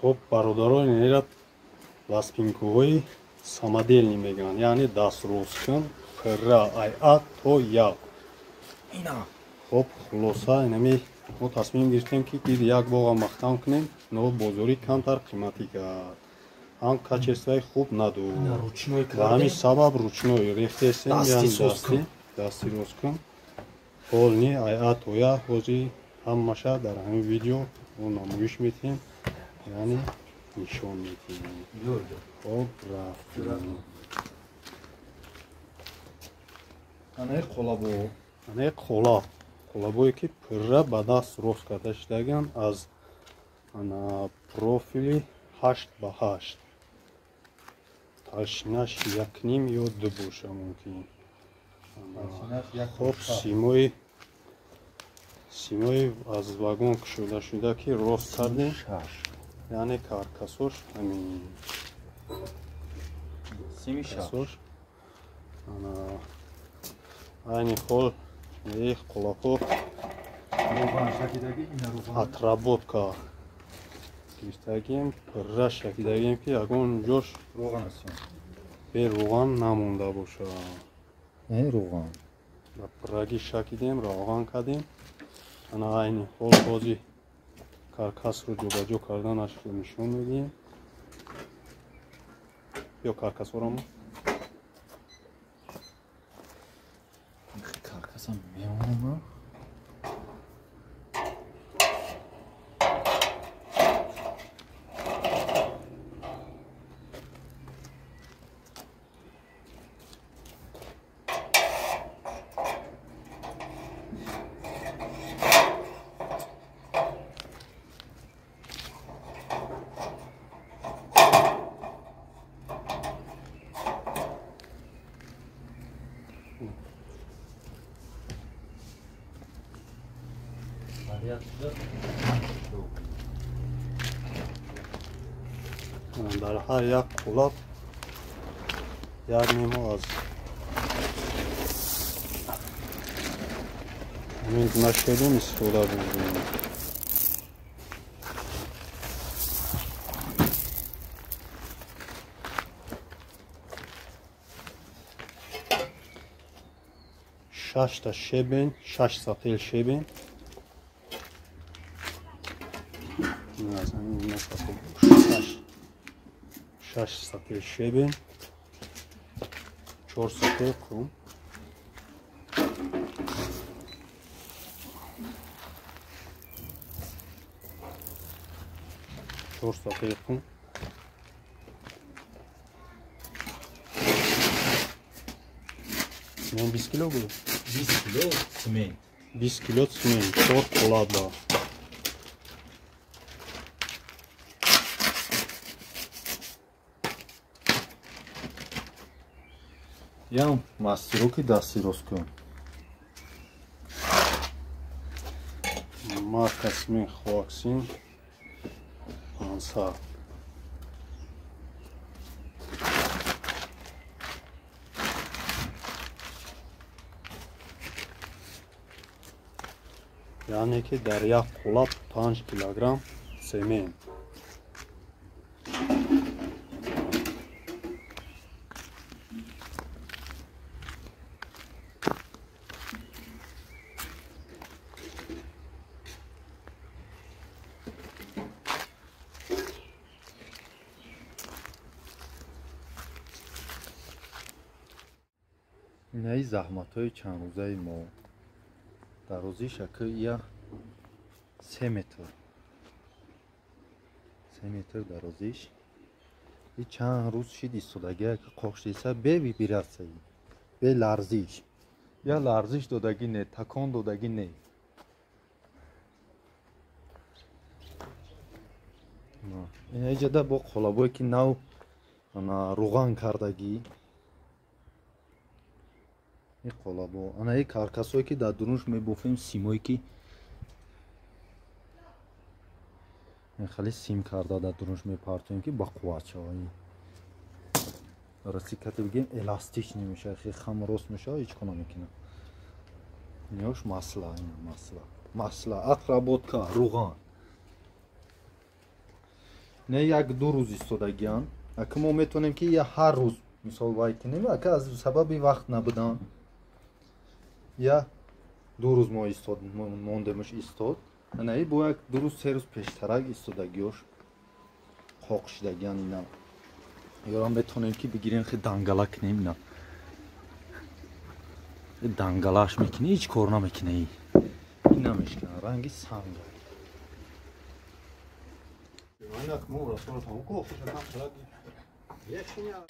خب برادران این را لاسپینکوی самодельный میگن، یعنی دست روز کن پره ای تو یا اینا. خب خلاصه اینمی ما تصمیم گرفتیم که یک باغ مختم کنیم، نو بازاری کمتر قیمتی کرد، هم کачествоی خوب ندو. به همین سبب روچنوی ریخته سیم یعنی دستی روز کن حال نی ای تو یا حوزی همشه در همین ویدیو نمایش میتیم، یعنی نشان میتیم. خب رفتیم анай қолабо. анай қолабое ки пурра ба даст рост карда шудаган аз профили 8 ба 8 ташинаш 1.5 ё 2 боша мумкин. хоб симои аз вагон кушода шуда ки рост кардем, яъне каркасош ҳамин сими шаш. айни хол қолабо отработка гирифтагим, пурра шакидагим ки ягон ҷош бе руған намонда боша. руған ба пуррагӣ шакидем, равған кардем. ана айни хол бози каркасро ҷобаҷо карданашро нишон медиҳем. ё каркасоро каркасам меона. дар ҳар як қулаб як нимо аз ҳамин гуна шебин истифода бурдем. шашта шебин, 6 сател шебин, 6 сател шебин, 4 сател кум, 4 сател кум, мен 20 кило буд. 20 кило цемент. 20 кило цемент, 4 қолаба. Я мастероки дасти рост кун. Марка Смен Хуаксин. Анса. яъне ки дар як қулаб 5 килограмм семент. инаи заҳматҳои чандрӯзаи мо. дарозиш ака я 3 метр дарозиш. и чанд рӯз шид истодагӣ ака қоқшдиса бе вибрасия, бе ларзиш. я ларзиш додагӣ не, такон додагӣ не. инаи ҷада бо қолабое ки нав руған кардагӣ. این قلابو انا یک کارکاسوی که در درونش میبافیم سیمایی که خیلی سیم کرده در درونش میپارتیم که با قوچه هایی راستی که بگیم الاستیک نمیشه، خیلی خم راست میشه هیچ کنه میکنه. نیوش مسئله اقربوت که روغان не як 2 рӯз истодагиан. Ака мо метавонем ки я ҳар рӯз мисол вай кунем, ака аз сабаби вақт набудан я 2 рӯз мо мондемуш истод. Анаи бо як 2 рӯз 3 рӯз пештарак истодагиёш қоқ шидагиан ина. Ёра метавонем ки бигирем хи дангала кунем ина. Дангалаш мекунӣ, ҳеҷ кор намекунӣ. Ина мешкана ранги санга. Aynak mı uğraşıyor? Tamam, kokuyor. Tam sıra. Yeşil ya.